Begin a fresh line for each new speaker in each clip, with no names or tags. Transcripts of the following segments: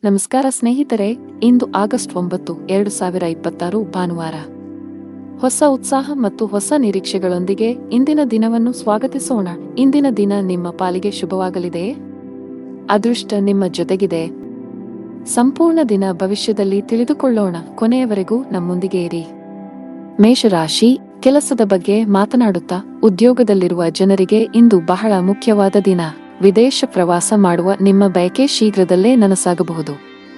ನಮಸ್ಕಾರ ಸ್ನೇಹಿತರೆ, ಇಂದು ಆಗಸ್ಟ್ 9, 2026 ಭಾನುವಾರ. ಹೊಸ ಉತ್ಸಾಹ ಮತ್ತು ಹೊಸ ನಿರೀಕ್ಷೆಗಳೊಂದಿಗೆ ಇಂದಿನ ದಿನವನ್ನು ಸ್ವಾಗತಿಸೋಣ. ಇಂದಿನ ದಿನ ನಿಮ್ಮ ಪಾಲಿಗೆ ಶುಭವಾಗಲಿದೆಯೇ? ಅದೃಷ್ಟ ನಿಮ್ಮ ಜೊತೆಗಿದೆ. ಸಂಪೂರ್ಣ ದಿನ ಭವಿಷ್ಯದಲ್ಲಿ ತಿಳಿದುಕೊಳ್ಳೋಣ. ಕೊನೆಯವರೆಗೂ ನಮ್ಮೊಂದಿಗೆ ಇರಿ. ಮೇಷರಾಶಿ, ಕೆಲಸದ ಬಗ್ಗೆ ಮಾತನಾಡುತ್ತಾ ಉದ್ಯೋಗದಲ್ಲಿರುವ ಜನರಿಗೆ ಇಂದು ಬಹಳ ಮುಖ್ಯವಾದ ದಿನ. ವಿದೇಶ ಪ್ರವಾಸ ಮಾಡುವ ನಿಮ್ಮ ಬಯಕೆ ಶೀಘ್ರದಲ್ಲೇ ನನಸಾಗಬಹುದು.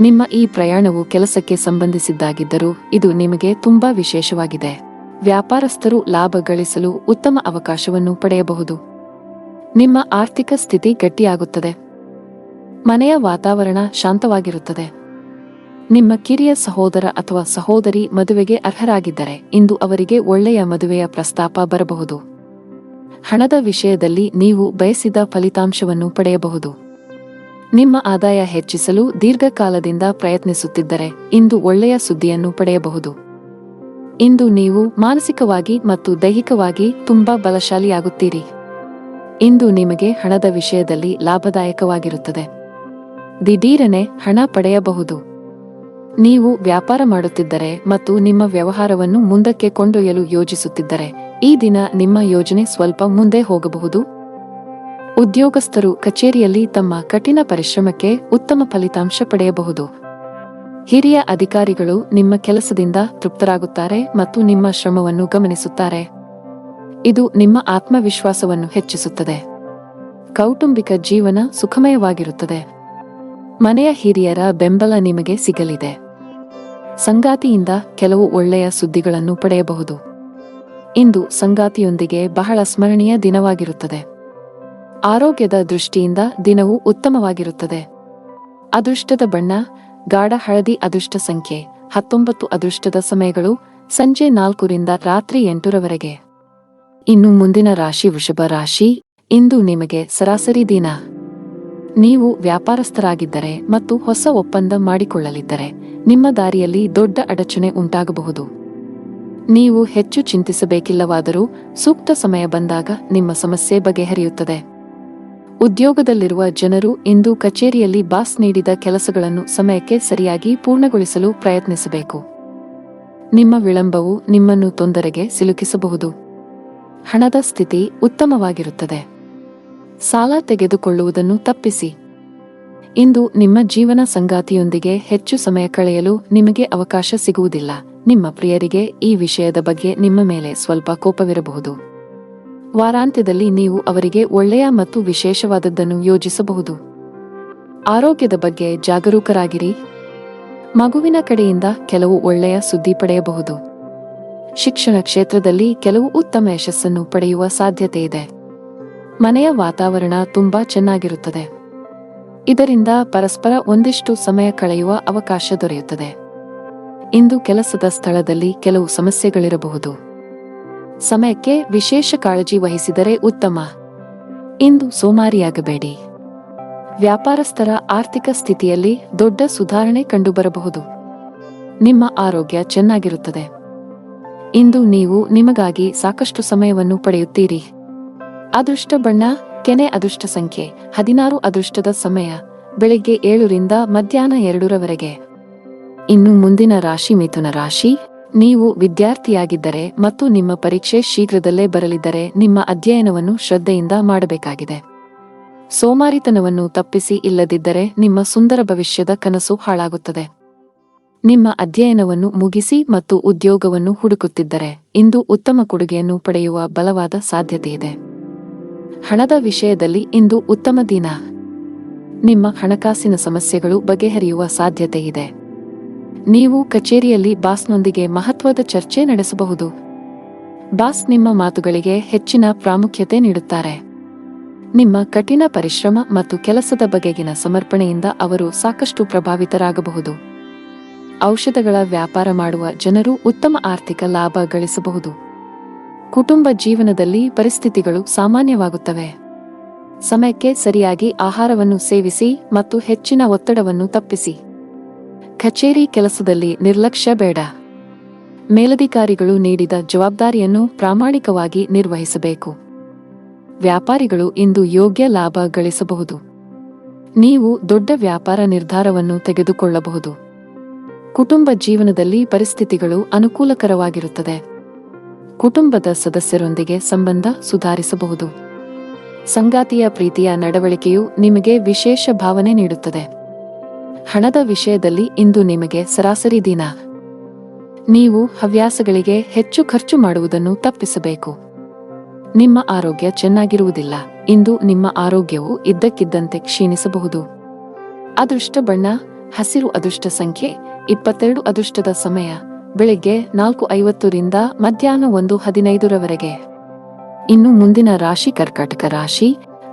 ನಿಮ್ಮ ಈ ಪ್ರಯಾಣವು ಕೆಲಸಕ್ಕೆ ಸಂಬಂಧಿಸಿದ್ದಾಗಿದ್ದರೂ ಇದು ನಿಮಗೆ ತುಂಬಾ ವಿಶೇಷವಾಗಿದೆ. ವ್ಯಾಪಾರಸ್ಥರು ಲಾಭ ಗಳಿಸಲು ಉತ್ತಮ ಅವಕಾಶವನ್ನು ಪಡೆಯಬಹುದು. ನಿಮ್ಮ ಆರ್ಥಿಕ ಸ್ಥಿತಿ ಗಟ್ಟಿಯಾಗುತ್ತದೆ. ಮನೆಯ ವಾತಾವರಣ ಶಾಂತವಾಗಿರುತ್ತದೆ. ನಿಮ್ಮ ಕಿರಿಯ ಸಹೋದರ ಅಥವಾ ಸಹೋದರಿ ಮದುವೆಗೆ ಅರ್ಹರಾಗಿದ್ದರೆ ಇಂದು ಅವರಿಗೆ ಒಳ್ಳೆಯ ಮದುವೆಯ ಪ್ರಸ್ತಾಪ ಬರಬಹುದು. ಹಣದ ವಿಷಯದಲ್ಲಿ ನೀವು ಬಯಸಿದ ಫಲಿತಾಂಶವನ್ನು ಪಡೆಯಬಹುದು. ನಿಮ್ಮ ಆದಾಯ ಹೆಚ್ಚಿಸಲು ದೀರ್ಘಕಾಲದಿಂದ ಪ್ರಯತ್ನಿಸುತ್ತಿದ್ದರೆ ಇಂದು ಒಳ್ಳೆಯ ಸುದ್ದಿಯನ್ನು ಪಡೆಯಬಹುದು. ಇಂದು ನೀವು ಮಾನಸಿಕವಾಗಿ ಮತ್ತು ದೈಹಿಕವಾಗಿ ತುಂಬಾ ಬಲಶಾಲಿಯಾಗುತ್ತೀರಿ. ಇಂದು ನಿಮಗೆ ಹಣದ ವಿಷಯದಲ್ಲಿ ಲಾಭದಾಯಕವಾಗಿರುತ್ತದೆ. ದಿಢೀರನೆ ಹಣ ಪಡೆಯಬಹುದು. ನೀವು ವ್ಯಾಪಾರ ಮಾಡುತ್ತಿದ್ದರೆ ಮತ್ತು ನಿಮ್ಮ ವ್ಯವಹಾರವನ್ನು ಮುಂದಕ್ಕೆ ಕೊಂಡೊಯ್ಯಲು ಯೋಜಿಸುತ್ತಿದ್ದರೆ ಈ ದಿನ ನಿಮ್ಮ ಯೋಜನೆ ಸ್ವಲ್ಪ ಮುಂದೆ ಹೋಗಬಹುದು. ಉದ್ಯೋಗಸ್ಥರು ಕಚೇರಿಯಲ್ಲಿ ತಮ್ಮ ಕಠಿಣ ಪರಿಶ್ರಮಕ್ಕೆ ಉತ್ತಮ ಫಲಿತಾಂಶ ಪಡೆಯಬಹುದು. ಹಿರಿಯ ಅಧಿಕಾರಿಗಳು ನಿಮ್ಮ ಕೆಲಸದಿಂದ ತೃಪ್ತರಾಗುತ್ತಾರೆ ಮತ್ತು ನಿಮ್ಮ ಶ್ರಮವನ್ನು ಗಮನಿಸುತ್ತಾರೆ. ಇದು ನಿಮ್ಮ ಆತ್ಮವಿಶ್ವಾಸವನ್ನು ಹೆಚ್ಚಿಸುತ್ತದೆ. ಕೌಟುಂಬಿಕ ಜೀವನ ಸುಖಮಯವಾಗಿರುತ್ತದೆ. ಮನೆಯ ಹಿರಿಯರ ಬೆಂಬಲ ನಿಮಗೆ ಸಿಗಲಿದೆ. ಸಂಗಾತಿಯಿಂದ ಕೆಲವು ಒಳ್ಳೆಯ ಸುದ್ದಿಗಳನ್ನು ಪಡೆಯಬಹುದು. ಇಂದು ಸಂಗಾತಿಯೊಂದಿಗೆ ಬಹಳ ಸ್ಮರಣೀಯ ದಿನವಾಗಿರುತ್ತದೆ. ಆರೋಗ್ಯದ ದೃಷ್ಟಿಯಿಂದ ದಿನವು ಉತ್ತಮವಾಗಿರುತ್ತದೆ. ಅದೃಷ್ಟದ ಬಣ್ಣ ಗಾಢ ಹಳದಿ. ಅದೃಷ್ಟ ಸಂಖ್ಯೆ 19. ಅದೃಷ್ಟದ ಸಮಯಗಳು ಸಂಜೆ 4 ರಿಂದ ರಾತ್ರಿ 8 ರವರೆಗೆ. ಇನ್ನು ಮುಂದಿನ ರಾಶಿ ವೃಷಭ ರಾಶಿ. ಇಂದು ನಿಮಗೆ ಸರಾಸರಿ ದಿನ. ನೀವು ವ್ಯಾಪಾರಸ್ಥರಾಗಿದ್ದರೆ ಮತ್ತು ಹೊಸ ಒಪ್ಪಂದ ಮಾಡಿಕೊಳ್ಳಲಿದ್ದರೆ ನಿಮ್ಮ ದಾರಿಯಲ್ಲಿ ದೊಡ್ಡ ಅಡಚಣೆ ಉಂಟಾಗಬಹುದು. ನೀವು ಹೆಚ್ಚು ಚಿಂತಿಸಬೇಕಿಲ್ಲವಾದರೂ ಸೂಕ್ತ ಸಮಯ ಬಂದಾಗ ನಿಮ್ಮ ಸಮಸ್ಯೆ ಬಗೆಹರಿಯುತ್ತದೆ. ಉದ್ಯೋಗದಲ್ಲಿರುವ ಜನರು ಇಂದು ಕಚೇರಿಯಲ್ಲಿ ಬಾಸ್ ನೀಡಿದ ಕೆಲಸಗಳನ್ನು ಸಮಯಕ್ಕೆ ಸರಿಯಾಗಿ ಪೂರ್ಣಗೊಳಿಸಲು ಪ್ರಯತ್ನಿಸಬೇಕು. ನಿಮ್ಮ ವಿಳಂಬವು ನಿಮ್ಮನ್ನು ತೊಂದರೆಗೆ ಸಿಲುಕಿಸಬಹುದು. ಹಣದ ಸ್ಥಿತಿ ಉತ್ತಮವಾಗಿರುತ್ತದೆ. ಸಾಲ ತೆಗೆದುಕೊಳ್ಳುವುದನ್ನು ತಪ್ಪಿಸಿ. ಇಂದು ನಿಮ್ಮ ಜೀವನ ಸಂಗಾತಿಯೊಂದಿಗೆ ಹೆಚ್ಚು ಸಮಯ ಕಳೆಯಲು ನಿಮಗೆ ಅವಕಾಶ ಸಿಗುವುದಿಲ್ಲ. ನಿಮ್ಮ ಪ್ರಿಯರಿಗೆ ಈ ವಿಷಯದ ಬಗ್ಗೆ ನಿಮ್ಮ ಮೇಲೆ ಸ್ವಲ್ಪ ಕೋಪವಿರಬಹುದು. ವಾರಾಂತ್ಯದಲ್ಲಿ ನೀವು ಅವರಿಗೆ ಒಳ್ಳೆಯ ಮತ್ತು ವಿಶೇಷವಾದದ್ದನ್ನು ಯೋಜಿಸಬಹುದು. ಆರೋಗ್ಯದ ಬಗ್ಗೆ ಜಾಗರೂಕರಾಗಿರಿ. ಮಗುವಿನ ಕಡೆಯಿಂದ ಕೆಲವು ಒಳ್ಳೆಯ ಸುದ್ದಿ ಪಡೆಯಬಹುದು. ಶಿಕ್ಷಣ ಕ್ಷೇತ್ರದಲ್ಲಿ ಕೆಲವು ಉತ್ತಮ ಯಶಸ್ಸನ್ನು ಪಡೆಯುವ ಸಾಧ್ಯತೆಯಿದೆ. ಮನೆಯ ವಾತಾವರಣ ತುಂಬಾ ಚೆನ್ನಾಗಿರುತ್ತದೆ. ಇದರಿಂದ ಪರಸ್ಪರ ಒಂದಿಷ್ಟು ಸಮಯ ಕಳೆಯುವ ಅವಕಾಶ ದೊರೆಯುತ್ತದೆ. ಇಂದು ಕೆಲಸದ ಸ್ಥಳದಲ್ಲಿ ಕೆಲವು ಸಮಸ್ಯೆಗಳಿರಬಹುದು. ಸಮಯಕ್ಕೆ ವಿಶೇಷ ಕಾಳಜಿ ವಹಿಸಿದರೆ ಉತ್ತಮ. ಇಂದು ಸೋಮಾರಿಯಾಗಬೇಡಿ. ವ್ಯಾಪಾರಸ್ಥರ ಆರ್ಥಿಕ ಸ್ಥಿತಿಯಲ್ಲಿ ದೊಡ್ಡ ಸುಧಾರಣೆ ಕಂಡುಬರಬಹುದು. ನಿಮ್ಮ ಆರೋಗ್ಯ ಚೆನ್ನಾಗಿರುತ್ತದೆ. ಇಂದು ನೀವು ನಿಮಗಾಗಿ ಸಾಕಷ್ಟು ಸಮಯವನ್ನು ಪಡೆಯುತ್ತೀರಿ. ಅದೃಷ್ಟ ಬಣ್ಣ ಕೆನೆ. ಅದೃಷ್ಟ ಸಂಖ್ಯೆ 16. ಅದೃಷ್ಟದ ಸಮಯ ಬೆಳಿಗ್ಗೆ 7 ರಿಂದ ಮಧ್ಯಾಹ್ನ 2 ರವರೆಗೆ. ಇನ್ನು ಮುಂದಿನ ರಾಶಿ ಮಿಥುನ ರಾಶಿ. ನೀವು ವಿದ್ಯಾರ್ಥಿಯಾಗಿದ್ದರೆ ಮತ್ತು ನಿಮ್ಮ ಪರೀಕ್ಷೆ ಶೀಘ್ರದಲ್ಲೇ ಬರಲಿದ್ದರೆ ನಿಮ್ಮ ಅಧ್ಯಯನವನ್ನು ಶ್ರದ್ಧೆಯಿಂದ ಮಾಡಬೇಕಾಗಿದೆ. ಸೋಮಾರಿತನವನ್ನು ತಪ್ಪಿಸಿ, ಇಲ್ಲದಿದ್ದರೆ ನಿಮ್ಮ ಸುಂದರ ಭವಿಷ್ಯದ ಕನಸು ಹಾಳಾಗುತ್ತದೆ. ನಿಮ್ಮ ಅಧ್ಯಯನವನ್ನು ಮುಗಿಸಿ ಮತ್ತು ಉದ್ಯೋಗವನ್ನು ಹುಡುಕುತ್ತಿದ್ದರೆ ಇಂದು ಉತ್ತಮ ಕೊಡುಗೆಯನ್ನು ಪಡೆಯುವ ಬಲವಾದ ಸಾಧ್ಯತೆಯಿದೆ. ಹಣದ ವಿಷಯದಲ್ಲಿ ಇಂದು ಉತ್ತಮ ದಿನ. ನಿಮ್ಮ ಹಣಕಾಸಿನ ಸಮಸ್ಯೆಗಳು ಬಗೆಹರಿಯುವ ಸಾಧ್ಯತೆಯಿದೆ. ನೀವು ಕಚೇರಿಯಲ್ಲಿ ಬಾಸ್ನೊಂದಿಗೆ ಮಹತ್ವದ ಚರ್ಚೆ ನಡೆಸಬಹುದು. ಬಾಸ್ ನಿಮ್ಮ ಮಾತುಗಳಿಗೆ ಹೆಚ್ಚಿನ ಪ್ರಾಮುಖ್ಯತೆ ನೀಡುತ್ತಾರೆ. ನಿಮ್ಮ ಕಠಿಣ ಪರಿಶ್ರಮ ಮತ್ತು ಕೆಲಸದ ಬಗೆಗಿನ ಸಮರ್ಪಣೆಯಿಂದ ಅವರು ಸಾಕಷ್ಟು ಪ್ರಭಾವಿತರಾಗಬಹುದು. ಔಷಧಗಳ ವ್ಯಾಪಾರ ಮಾಡುವ ಜನರು ಉತ್ತಮ ಆರ್ಥಿಕ ಲಾಭ ಗಳಿಸಬಹುದು. ಕುಟುಂಬ ಜೀವನದಲ್ಲಿ ಪರಿಸ್ಥಿತಿಗಳು ಸಾಮಾನ್ಯವಾಗುತ್ತವೆ. ಸಮಯಕ್ಕೆ ಸರಿಯಾಗಿ ಆಹಾರವನ್ನು ಸೇವಿಸಿ ಮತ್ತು ಹೆಚ್ಚಿನ ಒತ್ತಡವನ್ನು ತಪ್ಪಿಸಿ. ಕಚೇರಿ ಕೆಲಸದಲ್ಲಿ ನಿರ್ಲಕ್ಷ್ಯ ಬೇಡ. ಮೇಲಧಿಕಾರಿಗಳು ನೀಡಿದ ಜವಾಬ್ದಾರಿಯನ್ನು ಪ್ರಾಮಾಣಿಕವಾಗಿ ನಿರ್ವಹಿಸಬೇಕು. ವ್ಯಾಪಾರಿಗಳು ಇಂದು ಯೋಗ್ಯ ಲಾಭ ಗಳಿಸಬಹುದು. ನೀವು ದೊಡ್ಡ ವ್ಯಾಪಾರ ನಿರ್ಧಾರವನ್ನು ತೆಗೆದುಕೊಳ್ಳಬಹುದು. ಕುಟುಂಬ ಜೀವನದಲ್ಲಿ ಪರಿಸ್ಥಿತಿಗಳು ಅನುಕೂಲಕರವಾಗಿರುತ್ತದೆ. ಕುಟುಂಬದ ಸದಸ್ಯರೊಂದಿಗೆ ಸಂಬಂಧ ಸುಧಾರಿಸಬಹುದು. ಸಂಗಾತಿಯ ಪ್ರೀತಿಯ ನಡವಳಿಕೆಯು ನಿಮಗೆ ವಿಶೇಷ ಭಾವನೆ ನೀಡುತ್ತದೆ. ಹಣದ ವಿಷಯದಲ್ಲಿ ಇಂದು ನಿಮಗೆ ಸರಾಸರಿ ದಿನ. ನೀವು ಹವ್ಯಾಸಗಳಿಗೆ ಹೆಚ್ಚು ಖರ್ಚು ಮಾಡುವುದನ್ನು ತಪ್ಪಿಸಬೇಕು. ನಿಮ್ಮ ಆರೋಗ್ಯ ಚೆನ್ನಾಗಿರುವುದಿಲ್ಲ. ಇಂದು ನಿಮ್ಮ ಆರೋಗ್ಯವು ಇದ್ದಕ್ಕಿದ್ದಂತೆ ಕ್ಷೀಣಿಸಬಹುದು. ಅದೃಷ್ಟ ಬಣ್ಣ ಹಸಿರು. ಅದೃಷ್ಟ ಸಂಖ್ಯೆ 22. ಅದೃಷ್ಟದ ಸಮಯ ಬೆಳಿಗ್ಗೆ 4:50 ಮಧ್ಯಾಹ್ನ 1:15 ಇನ್ನು ಮುಂದಿನ ರಾಶಿ ಕರ್ಕಾಟಕ ರಾಶಿ.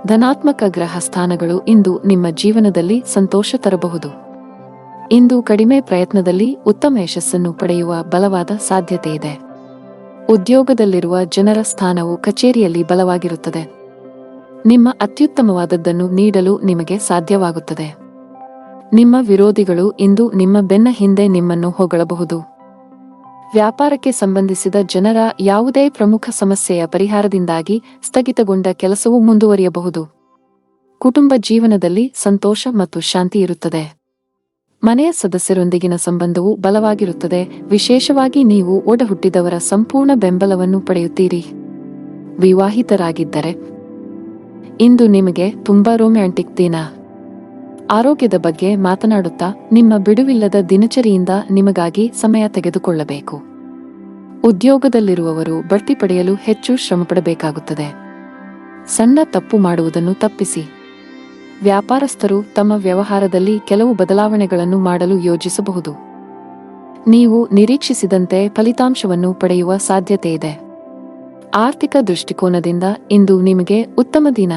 ಧನಾತ್ಮಕ ಗ್ರಹ ಸ್ಥಾನಗಳು ಇಂದು ನಿಮ್ಮ ಜೀವನದಲ್ಲಿ ಸಂತೋಷ ತರಬಹುದು. ಇಂದು ಕಡಿಮೆ ಪ್ರಯತ್ನದಲ್ಲಿ ಉತ್ತಮ ಯಶಸ್ಸನ್ನು ಪಡೆಯುವ ಬಲವಾದ ಸಾಧ್ಯತೆ ಇದೆ. ಉದ್ಯೋಗದಲ್ಲಿರುವ ಜನರ ಸ್ಥಾನವು ಕಚೇರಿಯಲ್ಲಿ ಬಲವಾಗಿರುತ್ತದೆ. ನಿಮ್ಮ ಅತ್ಯುತ್ತಮವಾದದ್ದನ್ನು ನೀಡಲು ನಿಮಗೆ ಸಾಧ್ಯವಾಗುತ್ತದೆ. ನಿಮ್ಮ ವಿರೋಧಿಗಳು ಇಂದು ನಿಮ್ಮ ಬೆನ್ನ ಹಿಂದೆ ನಿಮ್ಮನ್ನು ಹೊಗಳಬಹುದು. ವ್ಯಾಪಾರಕ್ಕೆ ಸಂಬಂಧಿಸಿದ ಜನರ ಯಾವುದೇ ಪ್ರಮುಖ ಸಮಸ್ಯೆಯ ಪರಿಹಾರದಿಂದಾಗಿ ಸ್ಥಗಿತಗೊಂಡ ಕೆಲಸವು ಮುಂದುವರಿಯಬಹುದು. ಕುಟುಂಬ ಜೀವನದಲ್ಲಿ ಸಂತೋಷ ಮತ್ತು ಶಾಂತಿ ಇರುತ್ತದೆ. ಮನೆಯ ಸದಸ್ಯರೊಂದಿಗಿನ ಸಂಬಂಧವು ಬಲವಾಗಿರುತ್ತದೆ. ವಿಶೇಷವಾಗಿ ನೀವು ಒಡಹುಟ್ಟಿದವರ ಸಂಪೂರ್ಣ ಬೆಂಬಲವನ್ನು ಪಡೆಯುತ್ತೀರಿ. ವಿವಾಹಿತರಾಗಿದ್ದರೆ ಇಂದು ನಿಮಗೆ ತುಂಬಾ ರೊಮ್ಯಾಂಟಿಕ್ ದಿನ. ಆರೋಗ್ಯದ ಬಗ್ಗೆ ಮಾತನಾಡುತ್ತಾ ನಿಮ್ಮ ಬಿಡುವಿಲ್ಲದ ದಿನಚರಿಯಿಂದ ನಿಮಗಾಗಿ ಸಮಯ ತೆಗೆದುಕೊಳ್ಳಬೇಕು. ಉದ್ಯೋಗದಲ್ಲಿರುವವರು ಬಡ್ತಿ ಪಡೆಯಲು ಹೆಚ್ಚು ಶ್ರಮಪಡಬೇಕಾಗುತ್ತದೆ. ಸಣ್ಣ ತಪ್ಪು ಮಾಡುವುದನ್ನು ತಪ್ಪಿಸಿ. ವ್ಯಾಪಾರಸ್ಥರು ತಮ್ಮ ವ್ಯವಹಾರದಲ್ಲಿ ಕೆಲವು ಬದಲಾವಣೆಗಳನ್ನು ಮಾಡಲು ಯೋಜಿಸಬಹುದು. ನೀವು ನಿರೀಕ್ಷಿಸಿದಂತೆ ಫಲಿತಾಂಶವನ್ನು ಪಡೆಯುವ ಸಾಧ್ಯತೆಯಿದೆ. ಆರ್ಥಿಕ ದೃಷ್ಟಿಕೋನದಿಂದ ಇಂದು ನಿಮಗೆ ಉತ್ತಮ ದಿನ.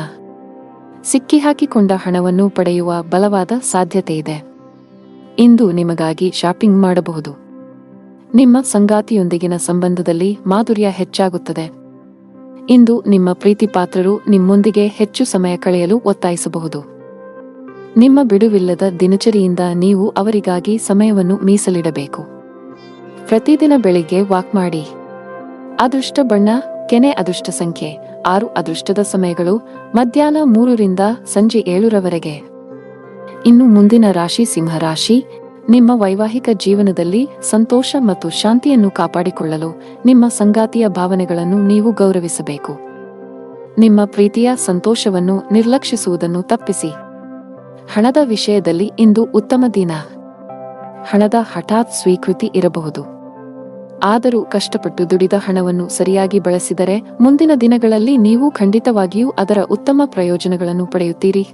ಸಿಕ್ಕಿಹಾಕಿಕೊಂಡ ಹಣವನ್ನು ಪಡೆಯುವ ಬಲವಾದ ಸಾಧ್ಯತೆಯಿದೆ. ಇಂದು ನಿಮಗಾಗಿ ಶಾಪಿಂಗ್ ಮಾಡಬಹುದು. ನಿಮ್ಮ ಸಂಗಾತಿಯೊಂದಿಗಿನ ಸಂಬಂಧದಲ್ಲಿ ಮಾಧುರ್ಯ ಹೆಚ್ಚಾಗುತ್ತದೆ. ಇಂದು ನಿಮ್ಮ ಪ್ರೀತಿಪಾತ್ರರು ನಿಮ್ಮೊಂದಿಗೆ ಹೆಚ್ಚು ಸಮಯ ಕಳೆಯಲು ಒತ್ತಾಯಿಸಬಹುದು. ನಿಮ್ಮ ಬಿಡುವಿಲ್ಲದ ದಿನಚರಿಯಿಂದ ನೀವು ಅವರಿಗಾಗಿ ಸಮಯವನ್ನು ಮೀಸಲಿಡಬೇಕು. ಪ್ರತಿದಿನ ಬೆಳಿಗ್ಗೆ ವಾಕ್ ಮಾಡಿ. ಅದೃಷ್ಟ ಬಣ್ಣ ಕೆನೆ. ಅದೃಷ್ಟ ಸಂಖ್ಯೆ 6. ಅದೃಷ್ಟದ ಸಮಯಗಳು ಮಧ್ಯಾಹ್ನ 3 ಸಂಜೆ 7 ಇನ್ನು ಮುಂದಿನ ರಾಶಿ ಸಿಂಹರಾಶಿ. ನಿಮ್ಮ ವೈವಾಹಿಕ ಜೀವನದಲ್ಲಿ ಸಂತೋಷ ಮತ್ತು ಶಾಂತಿಯನ್ನು ಕಾಪಾಡಿಕೊಳ್ಳಲು ನಿಮ್ಮ ಸಂಗಾತಿಯ ಭಾವನೆಗಳನ್ನು ನೀವು ಗೌರವಿಸಬೇಕು. ನಿಮ್ಮ ಪ್ರೀತಿಯ ಸಂತೋಷವನ್ನು ನಿರ್ಲಕ್ಷಿಸುವುದನ್ನು ತಪ್ಪಿಸಿ. ಹಣದ ವಿಷಯದಲ್ಲಿ ಇಂದು ಉತ್ತಮ ದಿನ. ಹಣದ ಹಠಾತ್ ಸ್ವೀಕೃತಿ ಇರಬಹುದು. ಆದರೂ ಕಷ್ಟಪಟ್ಟು ದುಡಿದ ಹಣವನ್ನು ಸರಿಯಾಗಿ ಬಳಸಿದರೆ ಮುಂದಿನ ದಿನಗಳಲ್ಲಿ ನೀವು ಖಂಡಿತವಾಗಿಯೂ ಅದರ ಉತ್ತಮ ಪ್ರಯೋಜನಗಳನ್ನು ಪಡೆಯುತ್ತೀರಿ.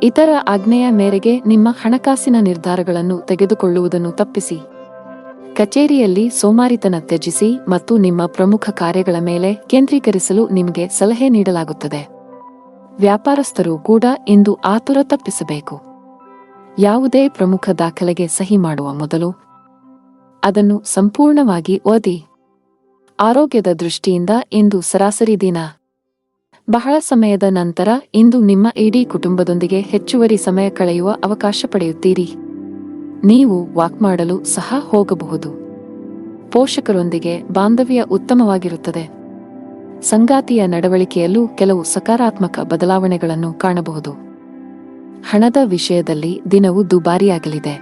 ಇತರ ಆಜ್ಞೆಯ ಮೇರೆಗೆ ನಿಮ್ಮ ಹಣಕಾಸಿನ ನಿರ್ಧಾರಗಳನ್ನು ತೆಗೆದುಕೊಳ್ಳುವುದನ್ನು ತಪ್ಪಿಸಿ. ಕಚೇರಿಯಲ್ಲಿ ಸೋಮಾರಿತನ ತ್ಯಜಿಸಿ ಮತ್ತು ನಿಮ್ಮ ಪ್ರಮುಖ ಕಾರ್ಯಗಳ ಮೇಲೆ ಕೇಂದ್ರೀಕರಿಸಲು ನಿಮಗೆ ಸಲಹೆ ನೀಡಲಾಗುತ್ತದೆ. ವ್ಯಾಪಾರಸ್ಥರು ಕೂಡ ಇಂದು ಆತುರ ತಪ್ಪಿಸಬೇಕು. ಯಾವುದೇ ಪ್ರಮುಖ ದಾಖಲೆಗೆ ಸಹಿ ಮಾಡುವ ಮೊದಲು ಅದನ್ನು ಸಂಪೂರ್ಣವಾಗಿ ಓದಿ. ಆರೋಗ್ಯದ ದೃಷ್ಟಿಯಿಂದ ಇಂದು ಸರಾಸರಿ ದಿನ. ಬಹಳ ಸಮಯದ ನಂತರ ಇಂದು ನಿಮ್ಮ ಇಡೀ ಕುಟುಂಬದೊಂದಿಗೆ ಹೆಚ್ಚುವರಿ ಸಮಯ ಕಳೆಯುವ ಅವಕಾಶ ಪಡೆಯುತ್ತೀರಿ. ನೀವು ವಾಕ್ ಮಾಡಲು ಸಹ ಹೋಗಬಹುದು. ಪೋಷಕರೊಂದಿಗೆ ಬಾಂಧವ್ಯ ಉತ್ತಮವಾಗಿರುತ್ತದೆ. ಸಂಗಾತಿಯ ನಡವಳಿಕೆಯಲ್ಲೂ ಕೆಲವು ಸಕಾರಾತ್ಮಕ ಬದಲಾವಣೆಗಳನ್ನು ಕಾಣಬಹುದು. ಹಣದ ವಿಷಯದಲ್ಲಿ ದಿನವು ದುಬಾರಿಯಾಗಲಿದೆ.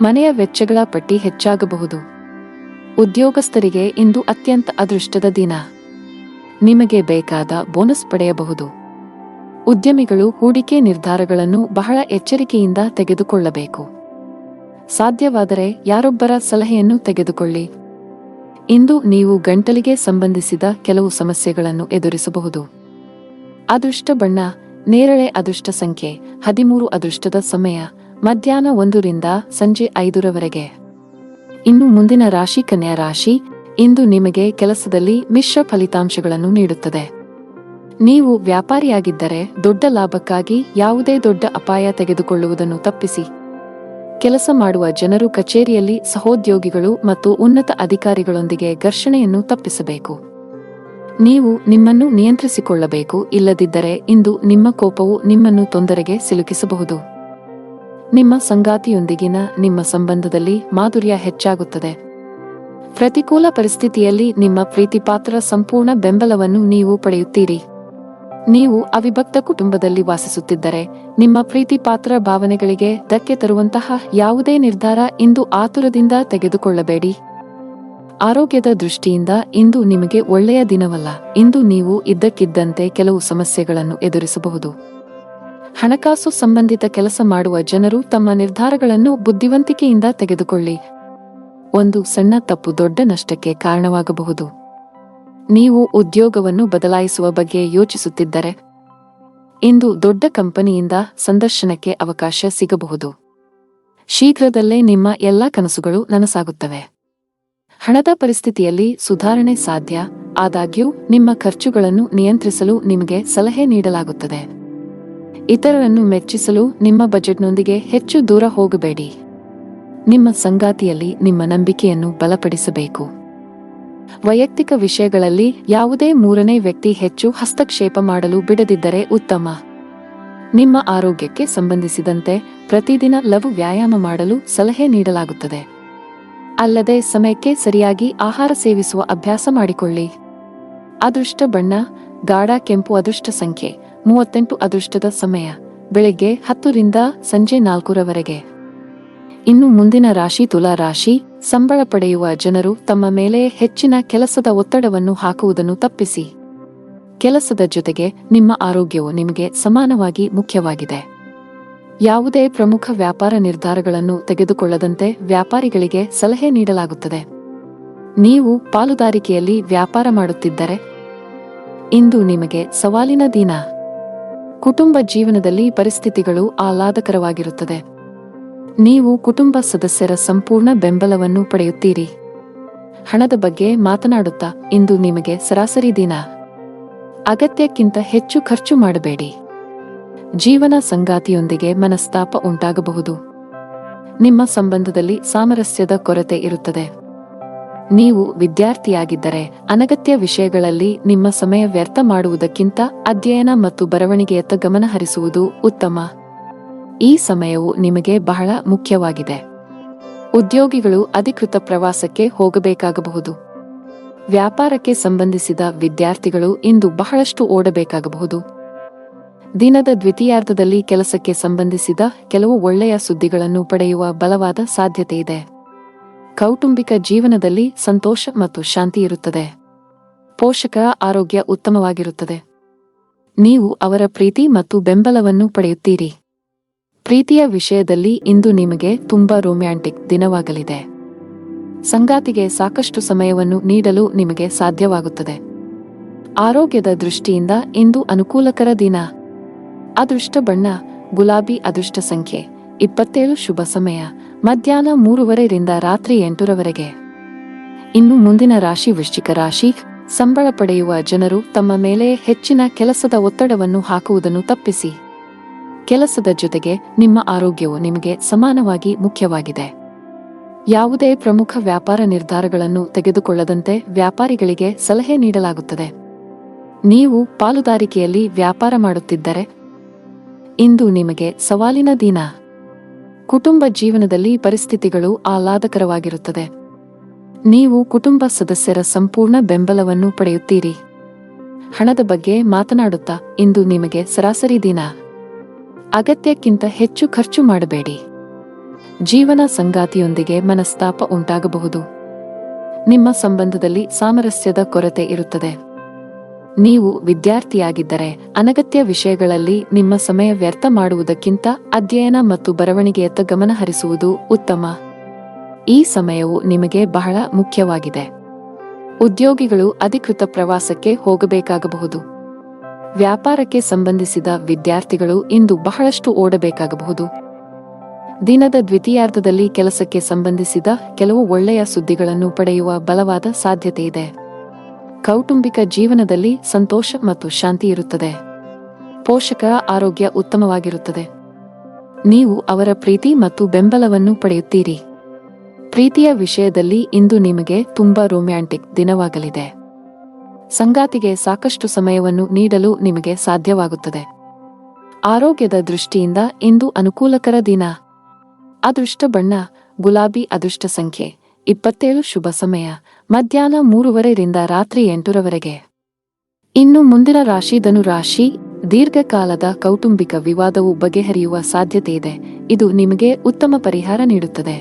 ಮನೆಯ ವೆಚ್ಚಗಳ ಪಟ್ಟಿ ಹೆಚ್ಚಾಗಬಹುದು. ಉದ್ಯೋಗಸ್ಥರಿಗೆ ಇಂದು ಅತ್ಯಂತ ಅದೃಷ್ಟದ ದಿನ. ನಿಮಗೆ ಬೇಕಾದ ಬೋನಸ್ ಪಡೆಯಬಹುದು. ಉದ್ಯಮಿಗಳು ಹೂಡಿಕೆ ನಿರ್ಧಾರಗಳನ್ನು ಬಹಳ ಎಚ್ಚರಿಕೆಯಿಂದ ತೆಗೆದುಕೊಳ್ಳಬೇಕು. ಸಾಧ್ಯವಾದರೆ ಯಾರೊಬ್ಬರ ಸಲಹೆಯನ್ನು ತೆಗೆದುಕೊಳ್ಳಿ. ಇಂದು ನೀವು ಗಂಟಲಿಗೆ ಸಂಬಂಧಿಸಿದ ಕೆಲವು ಸಮಸ್ಯೆಗಳನ್ನು ಎದುರಿಸಬಹುದು. ಅದೃಷ್ಟ ಬಣ್ಣ ನೇರಳೆ. ಅದೃಷ್ಟ ಸಂಖ್ಯೆ 13. ಅದೃಷ್ಟದ ಸಮಯ ಮಧ್ಯಾಹ್ನ 1 ಸಂಜೆ 5 ಇನ್ನು ಮುಂದಿನ ರಾಶಿ ಕನ್ಯಾ ರಾಶಿ. ಇಂದು ನಿಮಗೆ ಕೆಲಸದಲ್ಲಿ ಮಿಶ್ರ ಫಲಿತಾಂಶಗಳನ್ನು ನೀಡುತ್ತದೆ. ನೀವು ವ್ಯಾಪಾರಿಯಾಗಿದ್ದರೆ ದೊಡ್ಡ ಲಾಭಕ್ಕಾಗಿ ಯಾವುದೇ ದೊಡ್ಡ ಅಪಾಯ ತೆಗೆದುಕೊಳ್ಳುವುದನ್ನು ತಪ್ಪಿಸಿ. ಕೆಲಸ ಮಾಡುವ ಜನರು ಕಚೇರಿಯಲ್ಲಿ ಸಹೋದ್ಯೋಗಿಗಳು ಮತ್ತು ಉನ್ನತ ಅಧಿಕಾರಿಗಳೊಂದಿಗೆ ಘರ್ಷಣೆಯನ್ನು ತಪ್ಪಿಸಬೇಕು. ನೀವು ನಿಮ್ಮನ್ನು ನಿಯಂತ್ರಿಸಿಕೊಳ್ಳಬೇಕು. ಇಲ್ಲದಿದ್ದರೆ ಇಂದು ನಿಮ್ಮ ಕೋಪವು ನಿಮ್ಮನ್ನು ತೊಂದರೆಗೆ ಸಿಲುಕಿಸಬಹುದು. ನಿಮ್ಮ ಸಂಗಾತಿಯೊಂದಿಗಿನ ನಿಮ್ಮ ಸಂಬಂಧದಲ್ಲಿ ಮಾಧುರ್ಯ ಹೆಚ್ಚಾಗುತ್ತದೆ. ಪ್ರತಿಕೂಲ ಪರಿಸ್ಥಿತಿಯಲ್ಲಿ ನಿಮ್ಮ ಪ್ರೀತಿಪಾತ್ರರ ಸಂಪೂರ್ಣ ಬೆಂಬಲವನ್ನು ನೀವು ಪಡೆಯುತ್ತೀರಿ. ನೀವು ಅವಿಭಕ್ತ ಕುಟುಂಬದಲ್ಲಿ ವಾಸಿಸುತ್ತಿದ್ದರೆ ನಿಮ್ಮ ಪ್ರೀತಿ ಪಾತ್ರ ಭಾವನೆಗಳಿಗೆ ಧಕ್ಕೆ ತರುವಂತಹ ಯಾವುದೇ ನಿರ್ಧಾರ ಇಂದು ಆತುರದಿಂದ ತೆಗೆದುಕೊಳ್ಳಬೇಡಿ. ಆರೋಗ್ಯದ ದೃಷ್ಟಿಯಿಂದ ಇಂದು ನಿಮಗೆ ಒಳ್ಳೆಯ ದಿನವಲ್ಲ. ಇಂದು ನೀವು ಇದ್ದಕ್ಕಿದ್ದಂತೆ ಕೆಲವು ಸಮಸ್ಯೆಗಳನ್ನು ಎದುರಿಸಬಹುದು. ಹಣಕಾಸು ಸಂಬಂಧಿತ ಕೆಲಸ ಮಾಡುವ ಜನರು ತಮ್ಮ ನಿರ್ಧಾರಗಳನ್ನು ಬುದ್ಧಿವಂತಿಕೆಯಿಂದ ತೆಗೆದುಕೊಳ್ಳಿ. ಒಂದು ಸಣ್ಣ ತಪ್ಪು ದೊಡ್ಡ ನಷ್ಟಕ್ಕೆ ಕಾರಣವಾಗಬಹುದು. ನೀವು ಉದ್ಯೋಗವನ್ನು ಬದಲಾಯಿಸುವ ಬಗ್ಗೆ ಯೋಚಿಸುತ್ತಿದ್ದರೆ ಇಂದು ದೊಡ್ಡ ಕಂಪನಿಯಿಂದ ಸಂದರ್ಶನಕ್ಕೆ ಅವಕಾಶ ಸಿಗಬಹುದು. ಶೀಘ್ರದಲ್ಲೇ ನಿಮ್ಮ ಎಲ್ಲಾ ಕನಸುಗಳು ನನಸಾಗುತ್ತವೆ. ಹಣದ ಪರಿಸ್ಥಿತಿಯಲ್ಲಿ ಸುಧಾರಣೆ ಸಾಧ್ಯ. ಆದಾಗ್ಯೂ ನಿಮ್ಮ ಖರ್ಚುಗಳನ್ನು ನಿಯಂತ್ರಿಸಲು ನಿಮಗೆ ಸಲಹೆ ನೀಡಲಾಗುತ್ತದೆ. ಇತರರನ್ನು ಮೆಚ್ಚಿಸಲು ನಿಮ್ಮ ಬಜೆಟ್ನೊಂದಿಗೆ ಹೆಚ್ಚು ದೂರ ಹೋಗಬೇಡಿ. ನಿಮ್ಮ ಸಂಗಾತಿಯಲ್ಲಿ ನಿಮ್ಮ ನಂಬಿಕೆಯನ್ನು ಬಲಪಡಿಸಬೇಕು. ವೈಯಕ್ತಿಕ ವಿಷಯಗಳಲ್ಲಿ ಯಾವುದೇ ಮೂರನೇ ವ್ಯಕ್ತಿ ಹೆಚ್ಚು ಹಸ್ತಕ್ಷೇಪ ಮಾಡಲು ಬಿಡದಿದ್ದರೆ ಉತ್ತಮ. ನಿಮ್ಮ ಆರೋಗ್ಯಕ್ಕೆ ಸಂಬಂಧಿಸಿದಂತೆ ಪ್ರತಿದಿನ ಲಘು ವ್ಯಾಯಾಮ ಮಾಡಲು ಸಲಹೆ ನೀಡಲಾಗುತ್ತದೆ. ಅಲ್ಲದೆ ಸಮಯಕ್ಕೆ ಸರಿಯಾಗಿ ಆಹಾರ ಸೇವಿಸುವ ಅಭ್ಯಾಸ ಮಾಡಿಕೊಳ್ಳಿ. ಅದೃಷ್ಟ ಬಣ್ಣ ಗಾಢ ಕೆಂಪು. ಅದೃಷ್ಟ ಸಂಖ್ಯೆ 38. ಅದೃಷ್ಟದ ಸಮಯ ಬೆಳಗ್ಗೆ 10 ರಿಂದ ಸಂಜೆ 4 ರವರೆಗೆ. ಇನ್ನು ಮುಂದಿನ ರಾಶಿ ತುಲಾ ರಾಶಿ. ಸಂಬಳ ಪಡೆಯುವ ಜನರು ತಮ್ಮ ಮೇಲೆ ಹೆಚ್ಚಿನ ಕೆಲಸದ ಒತ್ತಡವನ್ನು ಹಾಕುವುದನ್ನು ತಪ್ಪಿಸಿ. ಕೆಲಸದ ಜೊತೆಗೆ ನಿಮ್ಮ ಆರೋಗ್ಯವು ನಿಮಗೆ ಸಮಾನವಾಗಿ ಮುಖ್ಯವಾಗಿದೆ. ಯಾವುದೇ ಪ್ರಮುಖ ವ್ಯಾಪಾರ ನಿರ್ಧಾರಗಳನ್ನು ತೆಗೆದುಕೊಳ್ಳದಂತೆ ವ್ಯಾಪಾರಿಗಳಿಗೆ ಸಲಹೆ ನೀಡಲಾಗುತ್ತದೆ. ನೀವು ಪಾಲುದಾರಿಕೆಯಲ್ಲಿ ವ್ಯಾಪಾರ ಮಾಡುತ್ತಿದ್ದರೆ ಇಂದು ನಿಮಗೆ ಸವಾಲಿನ ದಿನ. ಕುಟುಂಬ ಜೀವನದಲ್ಲಿ ಪರಿಸ್ಥಿತಿಗಳು ಆಹ್ಲಾದಕರವಾಗಿರುತ್ತದೆ. ನೀವು ಕುಟುಂಬ ಸದಸ್ಯರ ಸಂಪೂರ್ಣ ಬೆಂಬಲವನ್ನು ಪಡೆಯುತ್ತೀರಿ. ಹಣದ ಬಗ್ಗೆ ಮಾತನಾಡುತ್ತಾ ಇಂದು ನಿಮಗೆ ಸರಾಸರಿ ದಿನ. ಅಗತ್ಯಕ್ಕಿಂತ ಹೆಚ್ಚು ಖರ್ಚು ಮಾಡಬೇಡಿ. ಜೀವನ ಸಂಗಾತಿಯೊಂದಿಗೆ ಮನಸ್ತಾಪ ಉಂಟಾಗಬಹುದು. ನಿಮ್ಮ ಸಂಬಂಧದಲ್ಲಿ ಸಾಮರಸ್ಯದ ಕೊರತೆ ಇರುತ್ತದೆ. ನೀವು ವಿದ್ಯಾರ್ಥಿಯಾಗಿದ್ದರೆ ಅನಗತ್ಯ ವಿಷಯಗಳಲ್ಲಿ ನಿಮ್ಮ ಸಮಯ ವ್ಯರ್ಥ ಮಾಡುವುದಕ್ಕಿಂತ ಅಧ್ಯಯನ ಮತ್ತು ಬರವಣಿಗೆಯತ್ತ ಗಮನ ಹರಿಸುವುದು ಉತ್ತಮ. ಈ ಸಮಯವು ನಿಮಗೆ ಬಹಳ ಮುಖ್ಯವಾಗಿದೆ. ಉದ್ಯೋಗಿಗಳು ಅಧಿಕೃತ ಪ್ರವಾಸಕ್ಕೆ ಹೋಗಬೇಕಾಗಬಹುದು. ವ್ಯಾಪಾರಕ್ಕೆ ಸಂಬಂಧಿಸಿದ ವಿದ್ಯಾರ್ಥಿಗಳು ಇಂದು ಬಹಳಷ್ಟು ಓಡಬೇಕಾಗಬಹುದು. ದಿನದ ದ್ವಿತೀಯಾರ್ಧದಲ್ಲಿ ಕೆಲಸಕ್ಕೆ ಸಂಬಂಧಿಸಿದ ಕೆಲವು ಒಳ್ಳೆಯ ಸುದ್ದಿಗಳನ್ನು ಪಡೆಯುವ ಬಲವಾದ ಸಾಧ್ಯತೆಯಿದೆ. ಕೌಟುಂಬಿಕ ಜೀವನದಲ್ಲಿ ಸಂತೋಷ ಮತ್ತು ಶಾಂತಿ ಇರುತ್ತದೆ. ಪೋಷಕರ ಆರೋಗ್ಯ ಉತ್ತಮವಾಗಿರುತ್ತದೆ. ನೀವು ಅವರ ಪ್ರೀತಿ ಮತ್ತು ಬೆಂಬಲವನ್ನು ಪಡೆಯುತ್ತೀರಿ. ಪ್ರೀತಿಯ ವಿಷಯದಲ್ಲಿ ಇಂದು ನಿಮಗೆ ತುಂಬಾ ರೊಮ್ಯಾಂಟಿಕ್ ದಿನವಾಗಲಿದೆ. ಸಂಗಾತಿಗೆ ಸಾಕಷ್ಟು ಸಮಯವನ್ನು ನೀಡಲು ನಿಮಗೆ ಸಾಧ್ಯವಾಗುತ್ತದೆ. ಆರೋಗ್ಯದ ದೃಷ್ಟಿಯಿಂದ ಇಂದು ಅನುಕೂಲಕರ ದಿನ. ಅದೃಷ್ಟ ಬಣ್ಣ ಗುಲಾಬಿ. ಅದೃಷ್ಟ ಸಂಖ್ಯೆ 27. ಶುಭ ಸಮಯ ಮಧ್ಯಾಹ್ನ 3:30 ರಿಂದ ರಾತ್ರಿ 8 ರವರೆಗೆ. ಇನ್ನು ಮುಂದಿನ ರಾಶಿ ವೃಶ್ಚಿಕ ರಾಶಿ. ಸಂಬಳ ಪಡೆಯುವ ಜನರು ತಮ್ಮ ಮೇಲೆ ಹೆಚ್ಚಿನ ಕೆಲಸದ ಒತ್ತಡವನ್ನು ಹಾಕುವುದನ್ನು ತಪ್ಪಿಸಿ. ಕೆಲಸದ ಜೊತೆಗೆ ನಿಮ್ಮ ಆರೋಗ್ಯವು ನಿಮಗೆ ಸಮಾನವಾಗಿ ಮುಖ್ಯವಾಗಿದೆ. ಯಾವುದೇ ಪ್ರಮುಖ ವ್ಯಾಪಾರ ನಿರ್ಧಾರಗಳನ್ನು ತೆಗೆದುಕೊಳ್ಳದಂತೆ ವ್ಯಾಪಾರಿಗಳಿಗೆ ಸಲಹೆ ನೀಡಲಾಗುತ್ತದೆ. ನೀವು ಪಾಲುದಾರಿಕೆಯಲ್ಲಿ ವ್ಯಾಪಾರ ಮಾಡುತ್ತಿದ್ದರೆ ಇಂದು ನಿಮಗೆ ಸವಾಲಿನ ದಿನ. ಕುಟುಂಬ ಜೀವನದಲ್ಲಿ ಪರಿಸ್ಥಿತಿಗಳು ಆಹ್ಲಾದಕರವಾಗಿರುತ್ತದೆ. ನೀವು ಕುಟುಂಬ ಸದಸ್ಯರ ಸಂಪೂರ್ಣ ಬೆಂಬಲವನ್ನು ಪಡೆಯುತ್ತೀರಿ. ಹಣದ ಬಗ್ಗೆ ಮಾತನಾಡುತ್ತಾ ಇಂದು ನಿಮಗೆ ಸರಾಸರಿ ದಿನ. ಅಗತ್ಯಕ್ಕಿಂತ ಹೆಚ್ಚು ಖರ್ಚು ಮಾಡಬೇಡಿ. ಜೀವನ ಸಂಗಾತಿಯೊಂದಿಗೆ ಮನಸ್ತಾಪ ಉಂಟಾಗಬಹುದು. ನಿಮ್ಮ ಸಂಬಂಧದಲ್ಲಿ ಸಾಮರಸ್ಯದ ಕೊರತೆ ಇರುತ್ತದೆ. ನೀವು ವಿದ್ಯಾರ್ಥಿಯಾಗಿದ್ದರೆ ಅನಗತ್ಯ ವಿಷಯಗಳಲ್ಲಿ ನಿಮ್ಮ ಸಮಯ ವ್ಯರ್ಥ ಮಾಡುವುದಕ್ಕಿಂತ ಅಧ್ಯಯನ ಮತ್ತು ಬರವಣಿಗೆಯತ್ತ ಗಮನ ಹರಿಸುವುದು ಉತ್ತಮ. ಈ ಸಮಯವು ನಿಮಗೆ ಬಹಳ ಮುಖ್ಯವಾಗಿದೆ. ಉದ್ಯೋಗಿಗಳು ಅಧಿಕೃತ ಪ್ರವಾಸಕ್ಕೆ ಹೋಗಬೇಕಾಗಬಹುದು. ವ್ಯಾಪಾರಕ್ಕೆ ಸಂಬಂಧಿಸಿದ ವಿದ್ಯಾರ್ಥಿಗಳು ಇಂದು ಬಹಳಷ್ಟು ಓಡಬೇಕಾಗಬಹುದು. ದಿನದ ದ್ವಿತೀಯಾರ್ಧದಲ್ಲಿ ಕೆಲಸಕ್ಕೆ ಸಂಬಂಧಿಸಿದ ಕೆಲವು ಒಳ್ಳೆಯ ಸುದ್ದಿಗಳನ್ನು ಪಡೆಯುವ ಬಲವಾದ ಸಾಧ್ಯತೆಯಿದೆ. ಕೌಟುಂಬಿಕ ಜೀವನದಲ್ಲಿ ಸಂತೋಷ ಮತ್ತು ಶಾಂತಿ ಇರುತ್ತದೆ. ಪೋಷಕರ ಆರೋಗ್ಯ ಉತ್ತಮವಾಗಿರುತ್ತದೆ. ನೀವು ಅವರ ಪ್ರೀತಿ ಮತ್ತು ಬೆಂಬಲವನ್ನು ಪಡೆಯುತ್ತೀರಿ. ಪ್ರೀತಿಯ ವಿಷಯದಲ್ಲಿ ಇಂದು ನಿಮಗೆ ತುಂಬಾ ರೊಮ್ಯಾಂಟಿಕ್ ದಿನವಾಗಲಿದೆ. ಸಂಗಾತಿಗೆ ಸಾಕಷ್ಟು ಸಮಯವನ್ನು ನೀಡಲು ನಿಮಗೆ ಸಾಧ್ಯವಾಗುತ್ತದೆ. ಆರೋಗ್ಯದ ದೃಷ್ಟಿಯಿಂದ ಇಂದು ಅನುಕೂಲಕರ ದಿನ. ಅದೃಷ್ಟ ಬಣ್ಣ ಗುಲಾಬಿ. ಅದೃಷ್ಟ ಸಂಖ್ಯೆ 27. ಶುಭ ಸಮಯ ಮಧ್ಯಾಹ್ನ 3:30 ರಿಂದ ರಾತ್ರಿ 8 ರವರೆಗೆ. ಇನ್ನು ಮುಂದಿನ ರಾಶಿ ಧನುರಾಶಿ. ದೀರ್ಘಕಾಲದ ಕೌಟುಂಬಿಕ ವಿವಾದವು ಬಗೆಹರಿಯುವ ಸಾಧ್ಯತೆ ಇದೆ. ಇದು ನಿಮಗೆ ಉತ್ತಮ ಪರಿಹಾರ ನೀಡುತ್ತದೆ.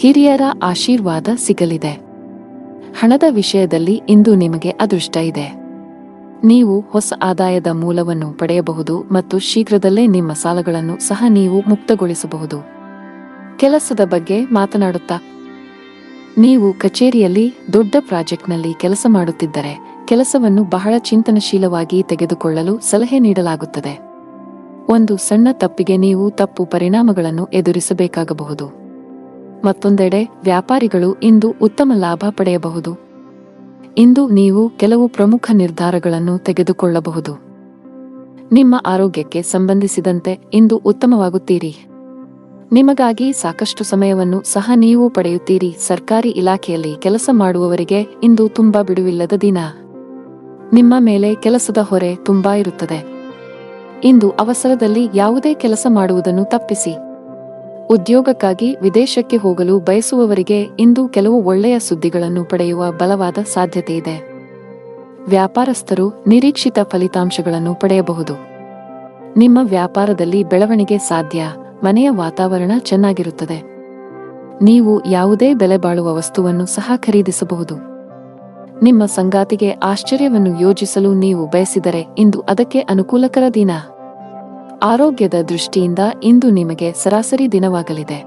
ಹಿರಿಯರ ಆಶೀರ್ವಾದ ಸಿಗಲಿದೆ. ಹಣದ ವಿಷಯದಲ್ಲಿ ಇಂದು ನಿಮಗೆ ಅದೃಷ್ಟ ಇದೆ. ನೀವು ಹೊಸ ಆದಾಯದ ಮೂಲವನ್ನು ಪಡೆಯಬಹುದು ಮತ್ತು ಶೀಘ್ರದಲ್ಲೇ ನಿಮ್ಮ ಸಾಲಗಳನ್ನು ಸಹ ನೀವು ಮುಕ್ತಗೊಳಿಸಬಹುದು. ಕೆಲಸದ ಬಗ್ಗೆ ಮಾತನಾಡುತ್ತಾ, ನೀವು ಕಚೇರಿಯಲ್ಲಿ ದೊಡ್ಡ ಪ್ರಾಜೆಕ್ಟ್ನಲ್ಲಿ ಕೆಲಸ ಮಾಡುತ್ತಿದ್ದರೆ ಕೆಲಸವನ್ನು ಬಹಳ ಚಿಂತನಶೀಲವಾಗಿ ತೆಗೆದುಕೊಳ್ಳಲು ಸಲಹೆ ನೀಡಲಾಗುತ್ತದೆ. ಒಂದು ಸಣ್ಣ ತಪ್ಪಿಗೆ ನೀವು ತಪ್ಪು ಪರಿಣಾಮಗಳನ್ನು ಎದುರಿಸಬೇಕಾಗಬಹುದು. ಮತ್ತೊಂದೆಡೆ ವ್ಯಾಪಾರಿಗಳು ಇಂದು ಉತ್ತಮ ಲಾಭ ಪಡೆಯಬಹುದು. ಇಂದು ನೀವು ಕೆಲವು ಪ್ರಮುಖ ನಿರ್ಧಾರಗಳನ್ನು ತೆಗೆದುಕೊಳ್ಳಬಹುದು. ನಿಮ್ಮ ಆರೋಗ್ಯಕ್ಕೆ ಸಂಬಂಧಿಸಿದಂತೆ ಇಂದು ಉತ್ತಮವಾಗುತ್ತೀರಿ. ನಿಮಗಾಗಿ ಸಾಕಷ್ಟು ಸಮಯವನ್ನು ಸಹ ನೀವು ಪಡೆಯುತ್ತೀರಿ. ಸರ್ಕಾರಿ ಇಲಾಖೆಯಲ್ಲಿ ಕೆಲಸ ಮಾಡುವವರಿಗೆ ಇಂದು ತುಂಬಾ ಬಿಡುವಿಲ್ಲದ ದಿನ. ನಿಮ್ಮ ಮೇಲೆ ಕೆಲಸದ ಹೊರೆ ತುಂಬಾ ಇರುತ್ತದೆ. ಇಂದು ಅವಸರದಲ್ಲಿ ಯಾವುದೇ ಕೆಲಸ ಮಾಡುವುದನ್ನು ತಪ್ಪಿಸಿ. ಉದ್ಯೋಗಕ್ಕಾಗಿ ವಿದೇಶಕ್ಕೆ ಹೋಗಲು ಬಯಸುವವರಿಗೆ ಇಂದು ಕೆಲವು ಒಳ್ಳೆಯ ಸುದ್ದಿಗಳನ್ನು ಪಡೆಯುವ ಬಲವಾದ ಸಾಧ್ಯತೆ ಇದೆ. ವ್ಯಾಪಾರಸ್ಥರು ನಿರೀಕ್ಷಿತ ಫಲಿತಾಂಶಗಳನ್ನು ಪಡೆಯಬಹುದು. ನಿಮ್ಮ ವ್ಯಾಪಾರದಲ್ಲಿ ಬೆಳವಣಿಗೆ ಸಾಧ್ಯ. ಮನೆಯ ವಾತಾವರಣ ಚೆನ್ನಾಗಿರುತ್ತದೆ. ನೀವು ಯಾವುದೇ ಬೆಲೆ ಬಾಳುವ ವಸ್ತುವನ್ನು ಸಹ ಖರೀದಿಸಬಹುದು. ನಿಮ್ಮ ಸಂಗಾತಿಗೆ ಆಶ್ಚರ್ಯವನ್ನು ಯೋಜಿಸಲು ನೀವು ಬಯಸಿದರೆ ಇಂದು ಅದಕ್ಕೆ ಅನುಕೂಲಕರ ದಿನ. ಆರೋಗ್ಯದ ದೃಷ್ಟಿಯಿಂದ ಇಂದು ನಿಮಗೆ ಸರಾಸರಿ ದಿನವಾಗಲಿದೆ.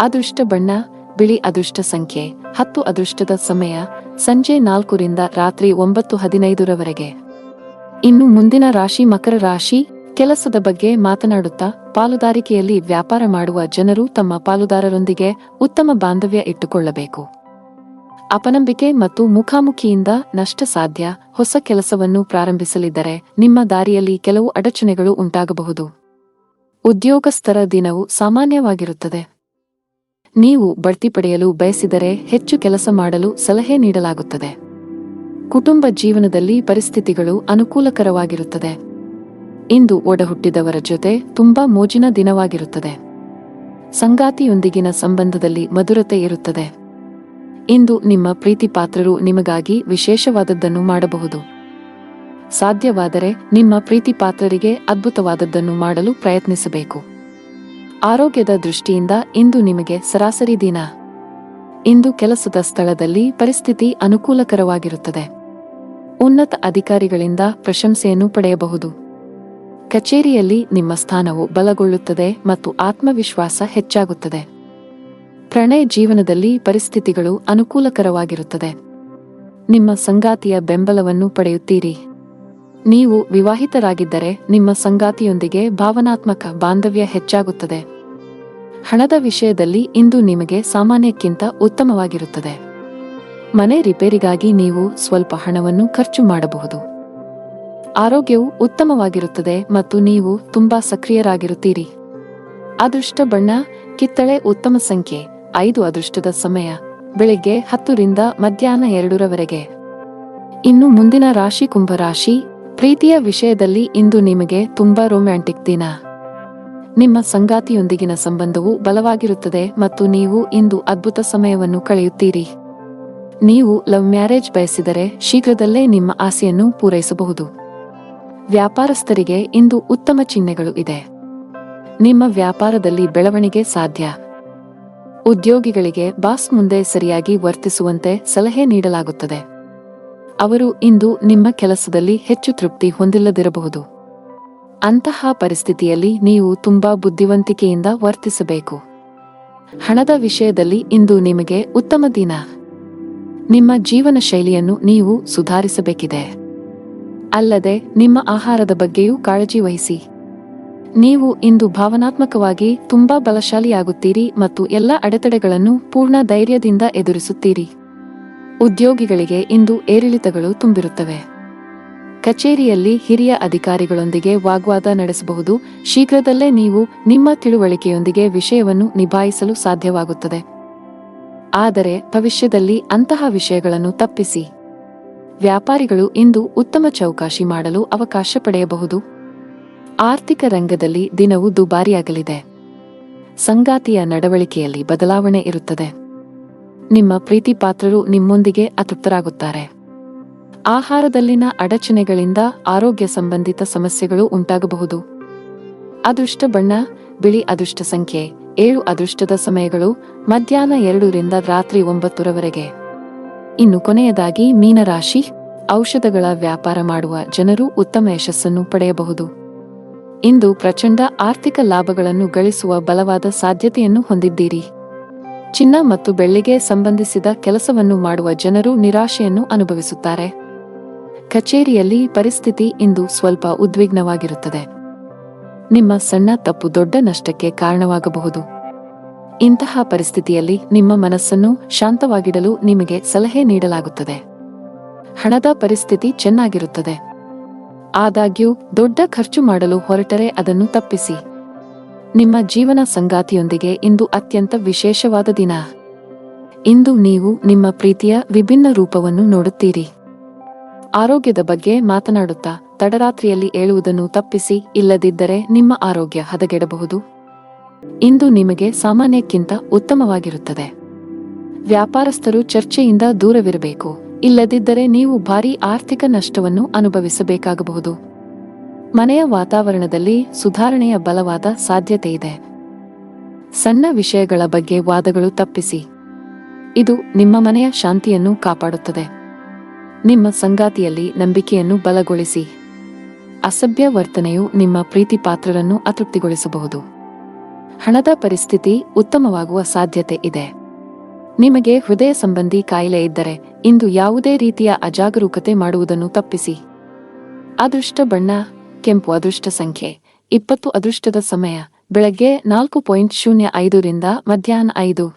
ಅದೃಷ್ಟ ಬಣ್ಣ ಬಿಳಿ. ಅದೃಷ್ಟ ಸಂಖ್ಯೆ 10. ಅದೃಷ್ಟದ ಸಮಯ ಸಂಜೆ 4 ರಿಂದ ರಾತ್ರಿ 9:15 ಇನ್ನು ಮುಂದಿನ ರಾಶಿ ಮಕರ ರಾಶಿ. ಕೆಲಸದ ಬಗ್ಗೆ ಮಾತನಾಡುತ್ತಾ, ಪಾಲುದಾರಿಕೆಯಲ್ಲಿ ವ್ಯಾಪಾರ ಮಾಡುವ ಜನರು ತಮ್ಮ ಪಾಲುದಾರರೊಂದಿಗೆ ಉತ್ತಮ ಬಾಂಧವ್ಯ ಇಟ್ಟುಕೊಳ್ಳಬೇಕು. ಅಪನಂಬಿಕೆ ಮತ್ತು ಮುಖಾಮುಖಿಯಿಂದ ನಷ್ಟ ಸಾಧ್ಯ. ಹೊಸ ಕೆಲಸವನ್ನು ಪ್ರಾರಂಭಿಸಲಿದ್ದರೆ ನಿಮ್ಮ ದಾರಿಯಲ್ಲಿ ಕೆಲವು ಅಡಚಣೆಗಳು ಉಂಟಾಗಬಹುದು. ಉದ್ಯೋಗಸ್ಥರ ದಿನವು ಸಾಮಾನ್ಯವಾಗಿರುತ್ತದೆ. ನೀವು ಬಡ್ತಿ ಪಡೆಯಲು ಬಯಸಿದರೆ ಹೆಚ್ಚು ಕೆಲಸ ಮಾಡಲು ಸಲಹೆ ನೀಡಲಾಗುತ್ತದೆ. ಕುಟುಂಬ ಜೀವನದಲ್ಲಿ ಪರಿಸ್ಥಿತಿಗಳು ಅನುಕೂಲಕರವಾಗಿರುತ್ತದೆ. ಇಂದು ಒಡಹುಟ್ಟಿದವರ ಜೊತೆ ತುಂಬಾ ಮೋಜಿನ ದಿನವಾಗಿರುತ್ತದೆ. ಸಂಗಾತಿಯೊಂದಿಗಿನ ಸಂಬಂಧದಲ್ಲಿ ಮಧುರತೆ ಇರುತ್ತದೆ. ಇಂದು ನಿಮ್ಮ ಪ್ರೀತಿ ಪಾತ್ರರು ನಿಮಗಾಗಿ ವಿಶೇಷವಾದದ್ದನ್ನು ಮಾಡಬಹುದು. ಸಾಧ್ಯವಾದರೆ ನಿಮ್ಮ ಪ್ರೀತಿ ಪಾತ್ರರಿಗೆ ಅದ್ಭುತವಾದದ್ದನ್ನು ಮಾಡಲು ಪ್ರಯತ್ನಿಸಬೇಕು. ಆರೋಗ್ಯದ ದೃಷ್ಟಿಯಿಂದ ಇಂದು ನಿಮಗೆ ಸರಾಸರಿ ದಿನ. ಇಂದು ಕೆಲಸದ ಸ್ಥಳದಲ್ಲಿ ಪರಿಸ್ಥಿತಿ ಅನುಕೂಲಕರವಾಗಿರುತ್ತದೆ. ಉನ್ನತ ಅಧಿಕಾರಿಗಳಿಂದ ಪ್ರಶಂಸೆಯನ್ನು ಪಡೆಯಬಹುದು. ಕಚೇರಿಯಲ್ಲಿ ನಿಮ್ಮ ಸ್ಥಾನವು ಬಲಗೊಳ್ಳುತ್ತದೆ ಮತ್ತು ಆತ್ಮವಿಶ್ವಾಸ ಹೆಚ್ಚಾಗುತ್ತದೆ. ಪ್ರಣಯ ಜೀವನದಲ್ಲಿ ಪರಿಸ್ಥಿತಿಗಳು ಅನುಕೂಲಕರವಾಗಿರುತ್ತದೆ. ನಿಮ್ಮ ಸಂಗಾತಿಯ ಬೆಂಬಲವನ್ನು ಪಡೆಯುತ್ತೀರಿ. ನೀವು ವಿವಾಹಿತರಾಗಿದ್ದರೆ ನಿಮ್ಮ ಸಂಗಾತಿಯೊಂದಿಗೆ ಭಾವನಾತ್ಮಕ ಬಾಂಧವ್ಯ ಹೆಚ್ಚಾಗುತ್ತದೆ. ಹಣದ ವಿಷಯದಲ್ಲಿ ಇಂದು ನಿಮಗೆ ಸಾಮಾನ್ಯಕ್ಕಿಂತ ಉತ್ತಮವಾಗಿರುತ್ತದೆ. ಮನೆ ರಿಪೇರಿಗಾಗಿ ನೀವು ಸ್ವಲ್ಪ ಹಣವನ್ನು ಖರ್ಚು ಮಾಡಬಹುದು. ಆರೋಗ್ಯವು ಉತ್ತಮವಾಗಿರುತ್ತದೆ ಮತ್ತು ನೀವು ತುಂಬಾ ಸಕ್ರಿಯರಾಗಿರುತ್ತೀರಿ. ಅದೃಷ್ಟ ಬಣ್ಣ ಕಿತ್ತಳೆ. ಉತ್ತಮ ಸಂಖ್ಯೆ 5. ಅದೃಷ್ಟದ ಸಮಯ ಬೆಳಿಗ್ಗೆ 10 ರಿಂದ ಮಧ್ಯಾಹ್ನ 2 ಇನ್ನು ಮುಂದಿನ ರಾಶಿ ಕುಂಭರಾಶಿ. ಪ್ರೀತಿಯ ವಿಷಯದಲ್ಲಿ ಇಂದು ನಿಮಗೆ ತುಂಬಾ ರೊಮ್ಯಾಂಟಿಕ್ ದಿನ. ನಿಮ್ಮ ಸಂಗಾತಿಯೊಂದಿಗಿನ ಸಂಬಂಧವು ಬಲವಾಗಿರುತ್ತದೆ ಮತ್ತು ನೀವು ಇಂದು ಅದ್ಭುತ ಸಮಯವನ್ನು ಕಳೆಯುತ್ತೀರಿ. ನೀವು ಲವ್ ಮ್ಯಾರೇಜ್ ಬಯಸಿದರೆ ಶೀಘ್ರದಲ್ಲೇ ನಿಮ್ಮ ಆಸೆಯನ್ನು ಪೂರೈಸಬಹುದು. ವ್ಯಾಪಾರಸ್ಥರಿಗೆ ಇಂದು ಉತ್ತಮ ಚಿಹ್ನೆಗಳು ಇದೆ. ನಿಮ್ಮ ವ್ಯಾಪಾರದಲ್ಲಿ ಬೆಳವಣಿಗೆ ಸಾಧ್ಯ. ಉದ್ಯೋಗಿಗಳಿಗೆ ಬಾಸ್ ಮುಂದೆ ಸರಿಯಾಗಿ ವರ್ತಿಸುವಂತೆ ಸಲಹೆ ನೀಡಲಾಗುತ್ತದೆ. ಅವರು ಇಂದು ನಿಮ್ಮ ಕೆಲಸದಲ್ಲಿ ಹೆಚ್ಚು ತೃಪ್ತಿ ಹೊಂದಿಲ್ಲದಿರಬಹುದು. ಅಂತಹ ಪರಿಸ್ಥಿತಿಯಲ್ಲಿ ನೀವು ತುಂಬಾ ಬುದ್ಧಿವಂತಿಕೆಯಿಂದ ವರ್ತಿಸಬೇಕು. ಹಣದ ವಿಷಯದಲ್ಲಿ ಇಂದು ನಿಮಗೆ ಉತ್ತಮ ದಿನ. ನಿಮ್ಮ ಜೀವನ ಶೈಲಿಯನ್ನು ನೀವು ಸುಧಾರಿಸಬೇಕಿದೆ. ಅಲ್ಲದೆ ನಿಮ್ಮ ಆಹಾರದ ಬಗ್ಗೆಯೂ ಕಾಳಜಿ ವಹಿಸಿ. ನೀವು ಇಂದು ಭಾವನಾತ್ಮಕವಾಗಿ ತುಂಬಾ ಬಲಶಾಲಿಯಾಗುತ್ತೀರಿ ಮತ್ತು ಎಲ್ಲ ಅಡೆತಡೆಗಳನ್ನು ಪೂರ್ಣ ಧೈರ್ಯದಿಂದ ಎದುರಿಸುತ್ತೀರಿ. ಉದ್ಯೋಗಿಗಳಿಗೆ ಇಂದು ಏರಿಳಿತಗಳು ತುಂಬಿರುತ್ತವೆ. ಕಚೇರಿಯಲ್ಲಿ ಹಿರಿಯ ಅಧಿಕಾರಿಗಳೊಂದಿಗೆ ವಾಗ್ವಾದ ನಡೆಸಬಹುದು. ಶೀಘ್ರದಲ್ಲೇ ನೀವು ನಿಮ್ಮ ತಿಳುವಳಿಕೆಯೊಂದಿಗೆ ವಿಷಯವನ್ನು ನಿಭಾಯಿಸಲು ಸಾಧ್ಯವಾಗುತ್ತದೆ. ಆದರೆ ಭವಿಷ್ಯದಲ್ಲಿ ಅಂತಹ ವಿಷಯಗಳನ್ನು ತಪ್ಪಿಸಿ. ವ್ಯಾಪಾರಿಗಳು ಇಂದು ಉತ್ತಮ ಚೌಕಾಶಿ ಮಾಡಲು ಅವಕಾಶ ಪಡೆಯಬಹುದು. ಆರ್ಥಿಕ ರಂಗದಲ್ಲಿ ದಿನವು ದುಬಾರಿಯಾಗಲಿದೆ. ಸಂಗಾತಿಯ ನಡವಳಿಕೆಯಲ್ಲಿ ಬದಲಾವಣೆ ಇರುತ್ತದೆ. ನಿಮ್ಮ ಪ್ರೀತಿ ಪಾತ್ರರು ನಿಮ್ಮೊಂದಿಗೆ ಅತೃಪ್ತರಾಗುತ್ತಾರೆ. ಆಹಾರದಲ್ಲಿನ ಅಡಚಣೆಗಳಿಂದ ಆರೋಗ್ಯ ಸಂಬಂಧಿತ ಸಮಸ್ಯೆಗಳು ಉಂಟಾಗಬಹುದು. ಅದೃಷ್ಟ ಬಣ್ಣ ಬಿಳಿ. ಅದೃಷ್ಟ ಸಂಖ್ಯೆ 7. ಅದೃಷ್ಟದ ಸಮಯಗಳು ಮಧ್ಯಾಹ್ನ 2 ರಿಂದ ರಾತ್ರಿ 9 ಇನ್ನು ಕೊನೆಯದಾಗಿ ಮೀನರಾಶಿ. ಔಷಧಗಳ ವ್ಯಾಪಾರ ಮಾಡುವ ಜನರು ಉತ್ತಮ ಯಶಸ್ಸನ್ನು ಪಡೆಯಬಹುದು. ಇಂದು ಪ್ರಚಂಡ ಆರ್ಥಿಕ ಲಾಭಗಳನ್ನು ಗಳಿಸುವ ಬಲವಾದ ಸಾಧ್ಯತೆಯನ್ನು ಹೊಂದಿದ್ದೀರಿ. ಚಿನ್ನ ಮತ್ತು ಬೆಳ್ಳಿಗೆ ಸಂಬಂಧಿಸಿದ ಕೆಲಸವನ್ನು ಮಾಡುವ ಜನರು ನಿರಾಶೆಯನ್ನು ಅನುಭವಿಸುತ್ತಾರೆ. ಕಚೇರಿಯಲ್ಲಿ ಪರಿಸ್ಥಿತಿ ಇಂದು ಸ್ವಲ್ಪ ಉದ್ವಿಗ್ನವಾಗಿರುತ್ತದೆ. ನಿಮ್ಮ ಸಣ್ಣ ತಪ್ಪು ದೊಡ್ಡ ನಷ್ಟಕ್ಕೆ ಕಾರಣವಾಗಬಹುದು. ಇಂತಹ ಪರಿಸ್ಥಿತಿಯಲ್ಲಿ ನಿಮ್ಮ ಮನಸ್ಸನ್ನು ಶಾಂತವಾಗಿಡಲು ನಿಮಗೆ ಸಲಹೆ ನೀಡಲಾಗುತ್ತದೆ. ಹಣದ ಪರಿಸ್ಥಿತಿ ಚೆನ್ನಾಗಿರುತ್ತದೆ. ಆದಾಗ್ಯೂ ದೊಡ್ಡ ಖರ್ಚು ಮಾಡಲು ಹೊರಟರೆ ಅದನ್ನು ತಪ್ಪಿಸಿ. ನಿಮ್ಮ ಜೀವನ ಸಂಗಾತಿಯೊಂದಿಗೆ ಇಂದು ಅತ್ಯಂತ ವಿಶೇಷವಾದ ದಿನ. ಇಂದು ನೀವು ನಿಮ್ಮ ಪ್ರೀತಿಯ ವಿಭಿನ್ನ ರೂಪವನ್ನು ನೋಡುತ್ತೀರಿ. ಆರೋಗ್ಯದ ಬಗ್ಗೆ ಮಾತನಾಡುತ್ತಾ ತಡರಾತ್ರಿಯಲ್ಲಿ ಏಳುವುದನ್ನು ತಪ್ಪಿಸಿ, ಇಲ್ಲದಿದ್ದರೆ ನಿಮ್ಮ ಆರೋಗ್ಯ ಹದಗೆಡಬಹುದು. ಇಂದು ನಿಮಗೆ ಸಾಮಾನ್ಯಕ್ಕಿಂತ ಉತ್ತಮವಾಗಿರುತ್ತದೆ. ವ್ಯಾಪಾರಸ್ಥರು ಚರ್ಚೆಯಿಂದ ದೂರವಿರಬೇಕು, ಇಲ್ಲದಿದ್ದರೆ ನೀವು ಭಾರೀ ಆರ್ಥಿಕ ನಷ್ಟವನ್ನು ಅನುಭವಿಸಬೇಕಾಗಬಹುದು. ಮನೆಯ ವಾತಾವರಣದಲ್ಲಿ ಸುಧಾರಣೆಯ ಬಲವಾದ ಸಾಧ್ಯತೆಯಿದೆ. ಸಣ್ಣ ವಿಷಯಗಳ ಬಗ್ಗೆ ವಾದಗಳು ತಪ್ಪಿಸಿ. ಇದು ನಿಮ್ಮ ಮನೆಯ ಶಾಂತಿಯನ್ನು ಕಾಪಾಡುತ್ತದೆ. ನಿಮ್ಮ ಸಂಗಾತಿಯಲ್ಲಿ ನಂಬಿಕೆಯನ್ನು ಬಲಗೊಳಿಸಿ. ಅಸಭ್ಯ ವರ್ತನೆಯು ನಿಮ್ಮ ಪ್ರೀತಿ ಪಾತ್ರರನ್ನು ಅತೃಪ್ತಿಗೊಳಿಸಬಹುದು. ಹಣದ ಪರಿಸ್ಥಿತಿ ಉತ್ತಮವಾಗುವ ಸಾಧ್ಯತೆ ಇದೆ. ನಿಮಗೆ ಹೃದಯ ಸಂಬಂಧಿ ಕಾಯಿಲೆ ಇದ್ದರೆ ಇಂದು ಯಾವುದೇ ರೀತಿಯ ಅಜಾಗರೂಕತೆ ಮಾಡುವುದನ್ನು ತಪ್ಪಿಸಿ. ಅದೃಷ್ಟ ಬಣ್ಣ ಕೆಂಪು. ಅದೃಷ್ಟ ಸಂಖ್ಯೆ 20. ಅದೃಷ್ಟದ ಸಮಯ ಬೆಳಗ್ಗೆ 4:05 ರಿಂದ ಮಧ್ಯಾಹ್ನ 5.